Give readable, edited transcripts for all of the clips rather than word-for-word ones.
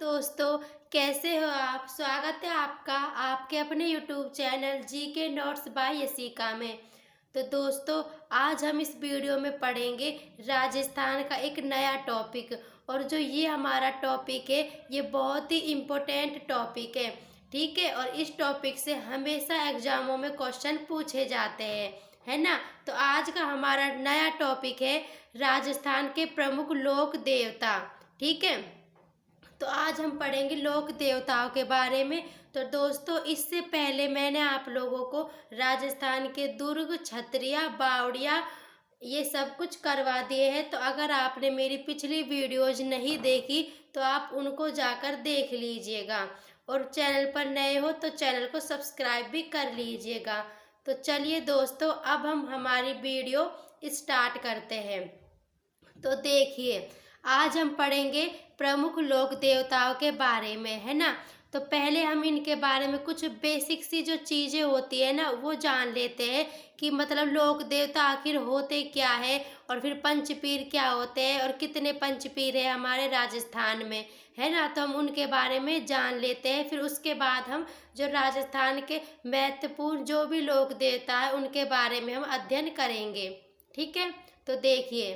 दोस्तों, कैसे हो आप? स्वागत है आपका आपके अपने यूट्यूब चैनल जी के नोट्स बाय यशिका में। तो दोस्तों, आज हम इस वीडियो में पढ़ेंगे राजस्थान का एक नया टॉपिक। और जो ये हमारा टॉपिक है, ये बहुत ही इम्पोर्टेंट टॉपिक है। ठीक है, और इस टॉपिक से हमेशा एग्जामों में क्वेश्चन पूछे जाते हैं, है ना। तो आज का हमारा नया टॉपिक है राजस्थान के प्रमुख लोक देवता। ठीक है, तो आज हम पढ़ेंगे लोक देवताओं के बारे में। तो दोस्तों, इससे पहले मैंने आप लोगों को राजस्थान के दुर्ग, छतरिया, बावड़िया ये सब कुछ करवा दिए हैं। तो अगर आपने मेरी पिछली वीडियोज नहीं देखी तो आप उनको जाकर देख लीजिएगा। और चैनल पर नए हो तो चैनल को सब्सक्राइब भी कर लीजिएगा। तो चलिए दोस्तों, अब हम हमारी वीडियो स्टार्ट करते हैं। तो देखिए, आज हम पढ़ेंगे प्रमुख लोक देवताओं के बारे में, है ना। तो पहले हम इनके बारे में कुछ बेसिक सी जो चीज़ें होती है ना, वो जान लेते हैं कि मतलब लोक देवता आखिर होते क्या है, और फिर पंचपीर क्या होते हैं और कितने पंचपीर है हमारे राजस्थान में, है ना। तो हम उनके बारे में जान लेते हैं। फिर उसके बाद हम जो राजस्थान के महत्वपूर्ण जो भी लोक देवता है उनके बारे में हम अध्ययन करेंगे। ठीक है, तो देखिए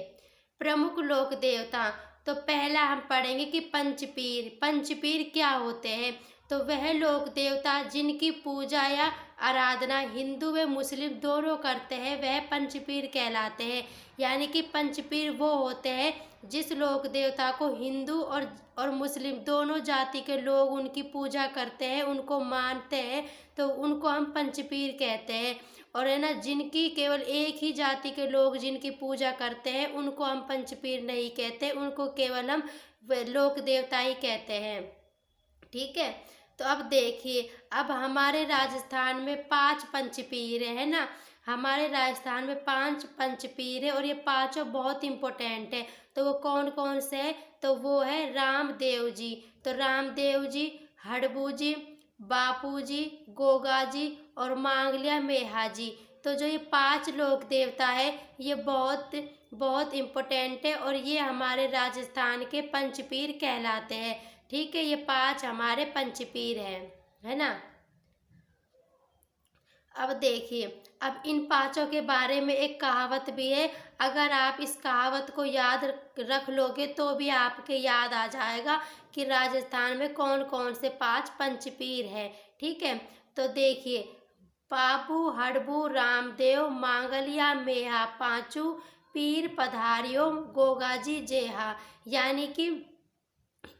प्रमुख लोक देवता। तो पहला हम पढ़ेंगे कि पंचपीर। पंचपीर क्या होते हैं? तो वह लोक देवता जिनकी पूजा या आराधना हिंदू व मुस्लिम दोनों करते हैं, वह पंचपीर कहलाते हैं। यानी कि पंचपीर वो होते हैं जिस लोक देवता को हिंदू और मुस्लिम दोनों जाति के लोग उनकी पूजा करते हैं, उनको मानते हैं, तो उनको हम पंचपीर कहते हैं। और है ना, जिनकी केवल एक ही जाति के लोग जिनकी पूजा करते हैं उनको हम पंचपीर नहीं कहते, उनको केवल हम लोक देवता ही कहते हैं। ठीक है, तो अब देखिए, अब हमारे राजस्थान में 5 पंचपीर है ना। हमारे राजस्थान में 5 पंचपीर है और ये पांचों बहुत इम्पोर्टेंट है। तो वो कौन कौन से है? तो वो है रामदेव जी। तो रामदेव जी, हड़बू जी, बापू जी, गोगा जी और मांगलिया मेहा जी। तो जो ये 5 लोक देवता है, ये बहुत बहुत इम्पोर्टेंट है और ये हमारे राजस्थान के पंचपीर कहलाते हैं। ठीक है, ये 5 हमारे पंचपीर हैं, है ना। अब देखिए, अब इन पांचों के बारे में एक कहावत भी है। अगर आप इस कहावत को याद रख लोगे तो भी आपके याद आ जाएगा कि राजस्थान में कौन कौन से 5 पंचपीर हैं। ठीक है, तो देखिए, बाबू हड़बू रामदेव मांगलिया मेहा पांचू पीर पधारियो गोगाजी जेहा। यानी कि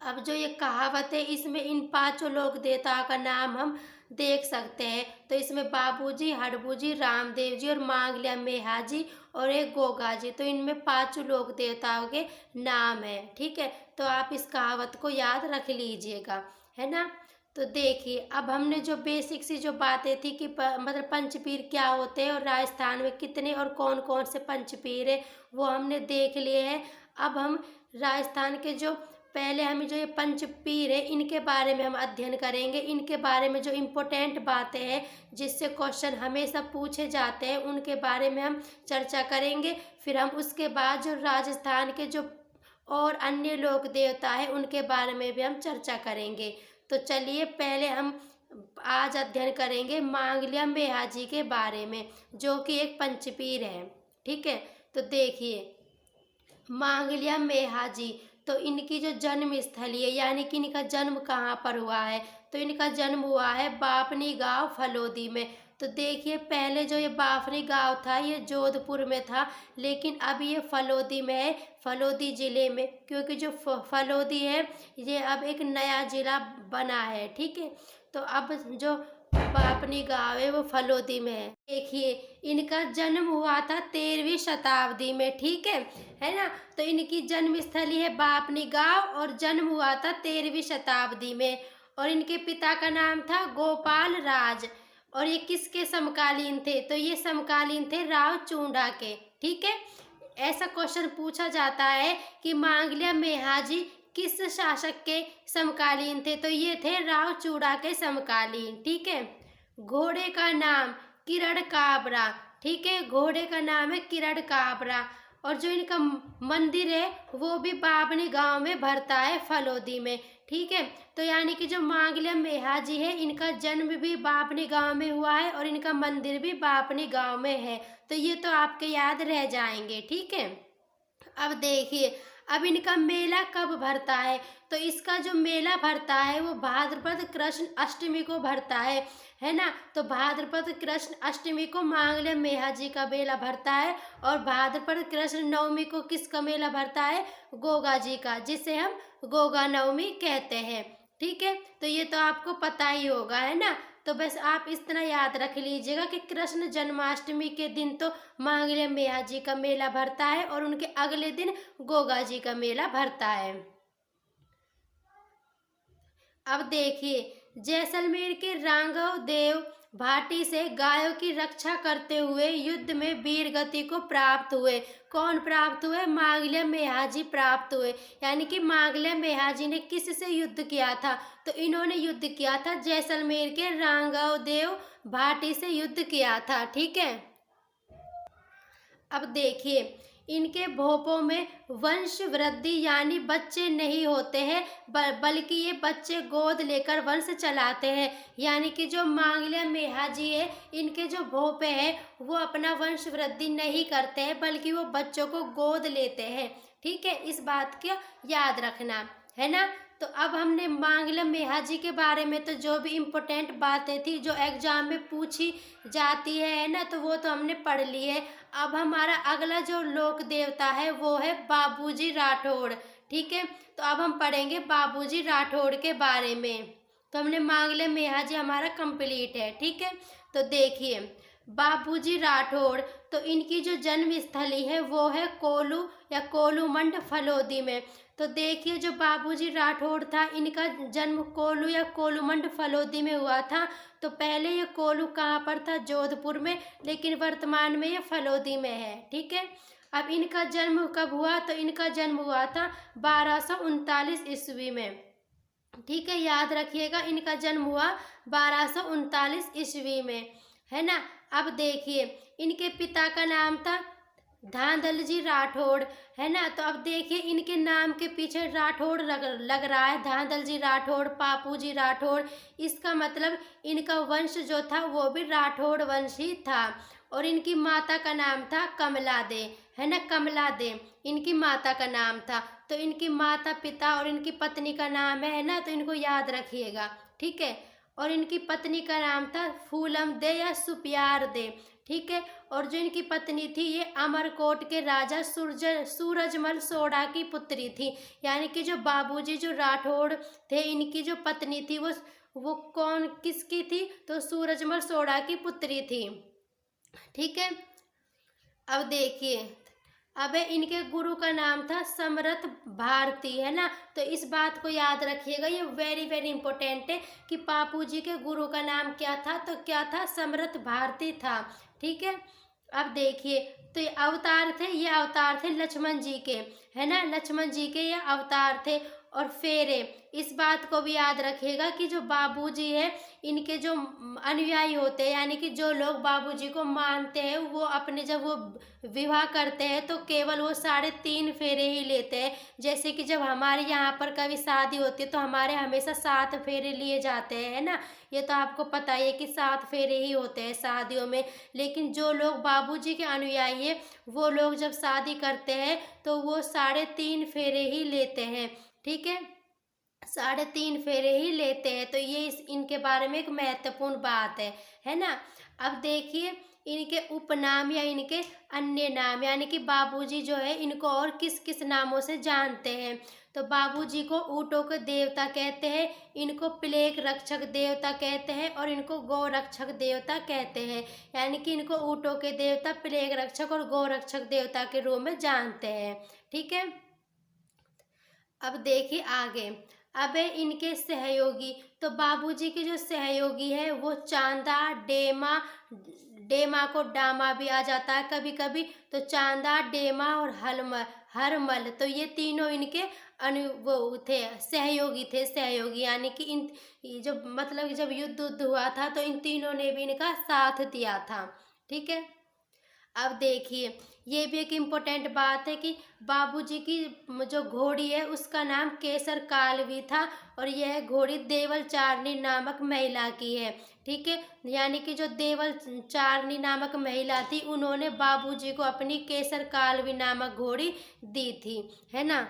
अब जो ये कहावत है, इसमें इन 5 लोक देवताओं का नाम हम देख सकते हैं। तो इसमें बाबूजी, हड़बूजी, रामदेव जी और मांगलिया मेहा जी और एक गोगा जी। तो इनमें 5 लोक देवताओं के नाम है। ठीक है, तो आप इस कहावत को याद रख लीजिएगा, है ना। तो देखिए, अब हमने जो बेसिक सी जो बातें थी कि मतलब पंचपीर क्या होते हैं और राजस्थान में कितने और कौन कौन से पंचपीर है, वो हमने देख लिए हैं। अब हम राजस्थान के जो पहले हमें जो ये पंचपीर है इनके बारे में हम अध्ययन करेंगे। इनके बारे में जो इम्पोर्टेंट बातें हैं जिससे क्वेश्चन हमेशा पूछे जाते हैं, उनके बारे में हम चर्चा करेंगे। फिर हम उसके बाद जो राजस्थान के जो और अन्य लोक देवता है उनके बारे में भी हम चर्चा करेंगे। तो चलिए, पहले हम आज अध्ययन करेंगे मांगलिया मेहा जी के बारे में, जो कि एक पंचपीर है। ठीक है, तो देखिए, मांगलिया मेहा जी, तो इनकी जो जन्म स्थली है, यानी कि इनका जन्म कहाँ पर हुआ है? तो इनका जन्म हुआ है बापनी गांव फलोदी में। तो देखिए, पहले जो ये बाफनी गांव था ये जोधपुर में था, लेकिन अब ये फलोदी में है, फलोदी जिले में। क्योंकि जो फलोदी है ये अब एक नया जिला बना है। ठीक है, तो अब जो बापनी गांव है वो फलोदी में है। देखिए, इनका जन्म हुआ था 13वीं शताब्दी में। ठीक है ना। तो इनकी जन्म स्थली है बापनी गांव और जन्म हुआ था 13वीं शताब्दी में। और इनके पिता का नाम था गोपाल राज। और ये किसके समकालीन थे? तो ये समकालीन थे राव चूंडा के। ठीक है, ऐसा क्वेश्चन पूछा जाता है कि मांगलिया मेहा जी किस शासक के समकालीन थे? तो ये थे राव चूड़ा के समकालीन। ठीक है, घोड़े का नाम किरण काबरा। ठीक है, घोड़े का नाम है किरण काबरा। और जो इनका मंदिर है वो भी बाबनी गांव में भरता है, फलोदी में। ठीक है, तो यानी कि जो मांगल्य मेहा जी है इनका जन्म भी बाबनी गांव में हुआ है और इनका मंदिर भी बाबनी गांव में है। तो ये तो आपके याद रह जाएंगे। ठीक है, अब देखिए अब इनका मेला कब भरता है। तो इसका जो मेला भरता है वो भाद्रपद कृष्ण अष्टमी को भरता है ना। तो भाद्रपद कृष्ण अष्टमी को मांगल्य मेहा जी का मेला भरता है और भाद्रपद कृष्ण नवमी को किसका मेला भरता है, गोगा जी का, जिसे हम गोगा नवमी कहते हैं। ठीक है, तो ये तो आपको पता ही होगा, है ना। तो बस आप इस तरह याद रख लीजिएगा कि कृष्ण जन्माष्टमी के दिन तो मांगल्य मेहा जी का मेला भरता है और उनके अगले दिन गोगा जी का मेला भरता है। अब देखिए जैसलमेर के राघव देव भाटी से गायों की रक्षा करते हुए युद्ध में वीर गति को प्राप्त हुए। कौन प्राप्त हुए, मांगल्य मेहा जी प्राप्त हुए। यानी कि मांगल्य मेहा जी ने किससे युद्ध किया था, तो इन्होंने युद्ध किया था जैसलमेर के राघव देव भाटी से युद्ध किया था। ठीक है, अब देखिए इनके भोपों में वंश वृद्धि यानी बच्चे नहीं होते हैं, बल्कि ये बच्चे गोद लेकर वंश चलाते हैं। यानी कि जो मांगल्य मेहा जी है इनके जो भोपे हैं वो अपना वंश वृद्धि नहीं करते हैं, बल्कि वो बच्चों को गोद लेते हैं। ठीक है, इस बात का याद रखना, है ना। तो अब हमने मांगल्य मेहा जी के बारे में तो जो भी इम्पोर्टेंट बातें थी जो एग्जाम में पूछी जाती है ना, तो वो तो हमने पढ़ ली है। अब हमारा अगला जो लोक देवता है वो है बाबूजी राठौड़। ठीक है, तो अब हम पढ़ेंगे बाबूजी राठौड़ के बारे में। तो हमने मांगल्य मेहा जी हमारा कंप्लीट है। ठीक है, तो देखिए बाबूजी राठौड़, तो इनकी जो जन्म स्थली है वो है कोलू या कोलूमंड फलोदी में। तो देखिए जो बाबूजी राठौड़ था इनका जन्म कोलू या कोलूमंड फलोदी में हुआ था। तो पहले ये कोलू कहाँ पर था, जोधपुर में, लेकिन वर्तमान में ये फलोदी में है। ठीक है, अब इनका जन्म कब हुआ, तो इनका जन्म हुआ था 1239 ईस्वी में। ठीक है, याद रखिएगा इनका जन्म हुआ 1239 ईस्वी में, है ना। अब देखिए इनके पिता का नाम था धांधल जी राठौड़, है ना। तो अब देखिए इनके नाम के पीछे राठौड़ लग रहा है, धांधल जी राठौड़, पापू जी राठौड़। इसका मतलब इनका वंश जो था वो भी राठौड़ वंश ही था। और इनकी माता का नाम था कमला दे, है ना, कमला दे इनकी माता का नाम था। तो इनकी माता पिता और इनकी पत्नी का नाम है ना, तो इनको याद रखिएगा। ठीक है, और इनकी पत्नी का नाम था फूलम दे या सुपियार दे। ठीक है, और जो इनकी पत्नी थी ये अमरकोट के राजा सूरजमल सोढ़ा की पुत्री थी। यानी कि जो बाबूजी जो राठौड़ थे इनकी जो पत्नी थी वो कौन किसकी थी, तो सूरजमल सोढ़ा की पुत्री थी। ठीक है, अब देखिए अब इनके गुरु का नाम था समरथ भारती, है ना। तो इस बात को याद रखिएगा, ये वेरी वेरी इंपॉर्टेंट है कि पापू जी के गुरु का नाम क्या था, तो क्या था, समरथ भारती था। ठीक है, अब देखिए तो ये अवतार थे लक्ष्मण जी के, है ना, लक्ष्मण जी के ये अवतार थे। और फेरे, इस बात को भी याद रखिएगा कि जो बाबूजी है इनके जो अनुयायी होते हैं, यानी कि जो लोग बाबूजी को मानते हैं, वो अपने जब वो विवाह करते हैं तो केवल वो 3.5 फेरे ही लेते हैं। जैसे कि जब हमारे यहाँ पर कभी शादी होती है तो हमारे हमेशा 7 फेरे लिए जाते हैं, है ना। ये तो आपको पता ही है कि 7 फेरे ही होते हैं शादियों में। लेकिन जो लोग बाबूजी के अनुयायी है वो लोग जब शादी करते हैं तो वो 3.5 फेरे ही लेते हैं। ठीक है, 3.5 फेरे ही लेते हैं। तो ये इनके बारे में एक महत्वपूर्ण बात है ना। अब देखिए इनके उपनाम या इनके अन्य नाम, यानी कि बाबूजी जो है इनको और किस किस नामों से जानते हैं। तो बाबूजी को ऊँटों के देवता कहते हैं, इनको प्लेग रक्षक देवता कहते हैं और इनको गौ रक्षक देवता कहते हैं। यानी कि इनको ऊँटों के देवता, प्लेग रक्षक और गौ रक्षक देवता के रूप में जानते हैं। ठीक है, अब देखिए आगे, अब है इनके सहयोगी। तो बाबूजी के जो सहयोगी है वो चांदा, डेमा को डामा भी आ जाता है कभी कभी। तो चांदा, डेमा और हरमल, तो ये तीनों इनके वो थे, सहयोगी। यानी कि इन जो मतलब जब युद्ध हुआ था तो इन तीनों ने भी इनका साथ दिया था। ठीक है, अब देखिए ये भी एक इम्पोर्टेंट बात है कि बाबूजी की जो घोड़ी है उसका नाम केसर कालवी था और यह घोड़ी देवल चारनी नामक महिला की है। ठीक है, यानी कि जो देवल चारनी नामक महिला थी उन्होंने बाबूजी को अपनी केसर कालवी नामक घोड़ी दी थी, है ना।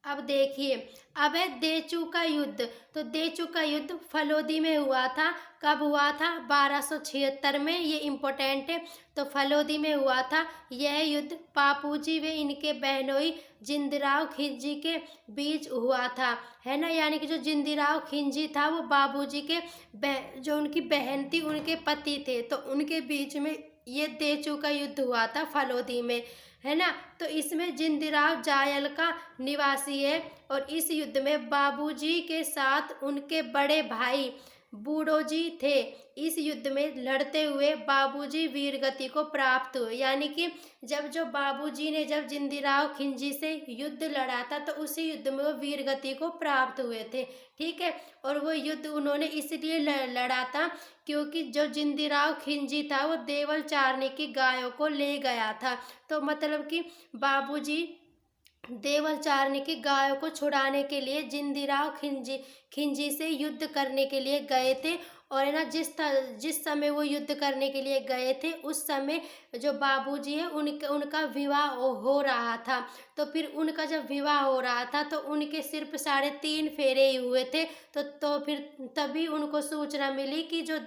अब देखिए, अब है देचू का युद्ध। तो देचू का युद्ध फलोदी में हुआ था। कब हुआ था? 1276 में। ये इम्पोर्टेंट है। तो फलोदी में हुआ था यह युद्ध। बापूजी व इनके बहनोई जिंदराव खिलजी के बीच हुआ था, है ना। यानी कि जो जिंदराव खिलजी था वो बाबूजी के जो उनकी बहन थी उनके पति थे, तो उनके बीच में ये देचू का युद्ध हुआ था फलोदी में, है ना। तो इसमें जिंदराव जायल का निवासी है और इस युद्ध में बाबूजी के साथ उनके बड़े भाई बूढ़ोजी थे। इस युद्ध में लड़ते हुए बाबूजी वीरगति को प्राप्त हुए। यानी कि जब बाबूजी ने जब जिंदराव खिलजी से युद्ध लड़ा था तो उसी युद्ध में वो वीरगति को प्राप्त हुए थे। ठीक है, और वो युद्ध उन्होंने इसलिए लड़ा था क्योंकि जो जिंदराव खिलजी था वो देवल चारनी की गायों को ले गया था। तो मतलब कि बाबूजी देवल चारनी की गायों को छुड़ाने के लिए जिंदराव खिलजी से युद्ध करने के लिए गए थे। और है ना, जिस समय वो युद्ध करने के लिए गए थे उस समय जो बाबूजी है उनका विवाह हो रहा था। तो फिर उनका जब विवाह हो रहा था तो उनके सिर्फ 3.5 फेरे ही हुए थे। तो फिर तभी उनको सूचना मिली कि जो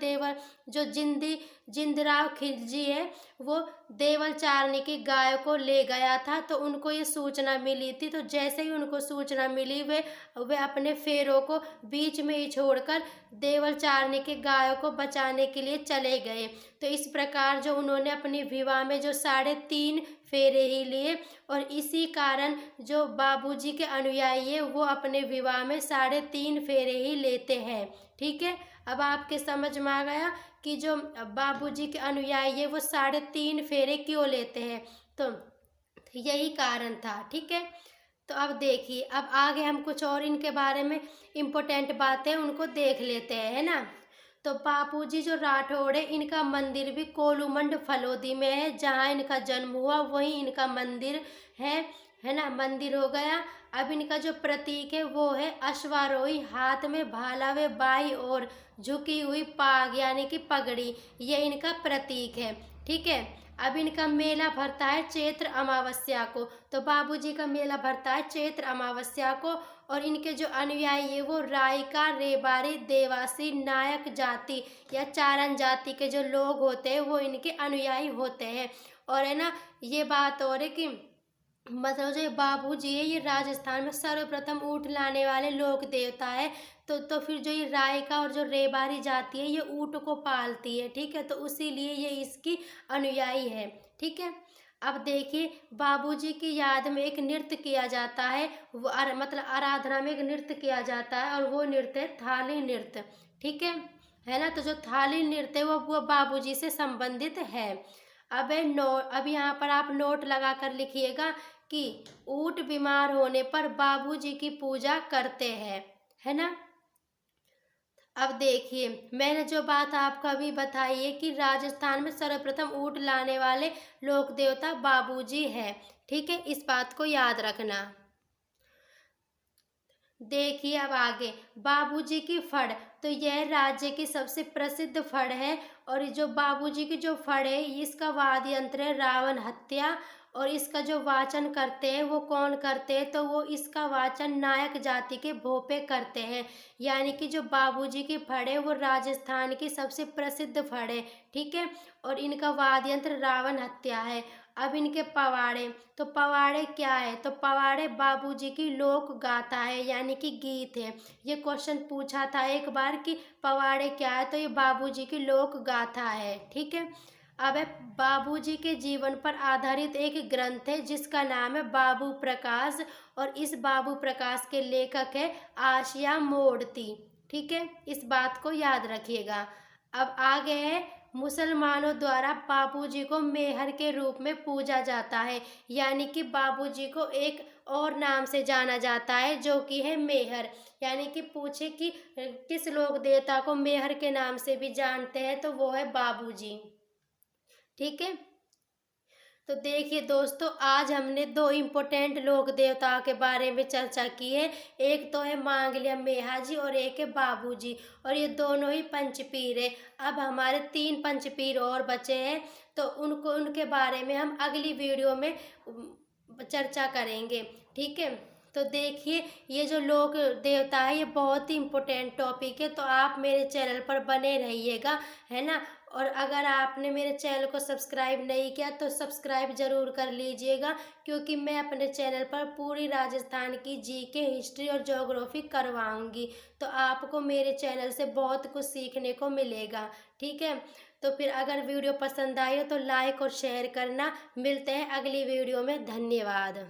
जिंदराव खिलजी है वो देवल चारनी की गाय को ले गया था। तो उनको ये सूचना मिली थी। तो जैसे ही उनको सूचना मिली वे अपने फेरों को बीच में ही छोड़कर देवल चारनी की गायों को बचाने के लिए चले गए। तो इस प्रकार जो उन्होंने अपने विवाह में जो 3.5 फेरे ही लिए और इसी कारण जो बाबूजी के अनुयायी है वो अपने विवाह में 3.5 फेरे ही लेते हैं। ठीक है, अब आपके समझ में आ गया कि जो बाबूजी के अनुयायी है वो 3.5 फेरे क्यों लेते हैं। तो यही कारण था। ठीक है, तो अब देखिए, अब आगे हम कुछ और इनके बारे में इम्पोर्टेंट बातें उनको देख लेते हैं, है ना। तो बापूजी जो राठौड़ है इनका मंदिर भी कोलूमंड फलोदी में है, जहाँ इनका जन्म हुआ वहीं इनका मंदिर है ना। मंदिर हो गया। अब इनका जो प्रतीक है वो है अश्वारोही, हाथ में भाला व बाई और झुकी हुई पाग यानी कि पगड़ी, ये इनका प्रतीक है। ठीक है, अब इनका मेला भरता है चैत्र अमावस्या को। तो बाबूजी का मेला भरता है चैत्र अमावस्या को और इनके जो अनुयायी है वो रायका, रेबारी, देवासी, नायक जाति या चारण जाति के जो लोग होते हैं वो इनके अनुयायी होते हैं। और है ना, ये बात और है कि मतलब जो बाबूजी है ये राजस्थान में सर्वप्रथम ऊँट लाने वाले लोक देवता है। तो फिर जो ये रायका और जो रेबारी जाति है ये ऊँट को पालती है। ठीक है, तो इसीलिए ये इसकी अनुयायी है। ठीक है, अब देखिए, बाबूजी की याद में एक नृत्य किया जाता है, वो मतलब आराधना में एक नृत्य किया जाता है और वो नृत्य है थाली नृत्य। ठीक है ना। तो जो थाली नृत्य है वो बाबूजी से संबंधित है। अब यहाँ पर आप नोट लगा कर लिखिएगा कि ऊँट बीमार होने पर बाबूजी की पूजा करते हैं, है ना। अब देखिए, मैंने जो बात आपको अभी बताई है कि राजस्थान में सर्वप्रथम ऊँट लाने वाले लोक देवता बाबूजी है। ठीक है, इस बात को याद रखना। देखिए, अब आगे बाबूजी की फड़। तो यह राज्य की सबसे प्रसिद्ध फड़ है और जो बाबूजी की जो फड़ है इसका वाद्य यंत्र है रावण हत्या। और इसका जो वाचन करते हैं वो कौन करते हैं? तो वो इसका वाचन नायक जाति के भोपे करते हैं। यानी कि जो बाबूजी की फड़ है वो राजस्थान की सबसे प्रसिद्ध फड़ है। ठीक है, और इनका वाद्य यंत्र रावण हत्या है। अब इनके पवाड़े। तो पवाड़े क्या है? तो पवाड़े बाबूजी की लोक गाथा है यानी कि गीत है। ये क्वेश्चन पूछा था एक बार कि पवाड़े क्या है, तो ये बाबूजी की लोक गाथा है। ठीक है, अब है बाबूजी के जीवन पर आधारित एक ग्रंथ है जिसका नाम है बाबू प्रकाश और इस बाबू प्रकाश के लेखक है आशिया मोड़ती। ठीक है, इस बात को याद रखिएगा। अब आगे है मुसलमानों द्वारा बाबूजी को मेहर के रूप में पूजा जाता है। यानी कि बाबूजी को एक और नाम से जाना जाता है जो कि है मेहर। यानी कि पूछे कि किस लोक देवता को मेहर के नाम से भी जानते हैं तो वो है बाबूजी। ठीक है, तो देखिए दोस्तों, आज हमने दो इम्पोर्टेंट लोक देवताओं के बारे में चर्चा की है। एक तो है मांगल्य मेहा जी और एक है बाबू जी, और ये दोनों ही पंचपीर है। अब हमारे 3 पंचपीर और बचे हैं, तो उनके बारे में हम अगली वीडियो में चर्चा करेंगे। ठीक है, तो देखिए, ये जो लोक देवता है ये बहुत ही इम्पोर्टेंट टॉपिक है, तो आप मेरे चैनल पर बने रहिएगा, है ना। और अगर आपने मेरे चैनल को सब्सक्राइब नहीं किया तो सब्सक्राइब ज़रूर कर लीजिएगा, क्योंकि मैं अपने चैनल पर पूरी राजस्थान की जीके, हिस्ट्री और ज्योग्राफी करवाऊंगी। तो आपको मेरे चैनल से बहुत कुछ सीखने को मिलेगा। ठीक है, तो फिर अगर वीडियो पसंद आई हो तो लाइक और शेयर करना। मिलते हैं अगली वीडियो में। धन्यवाद।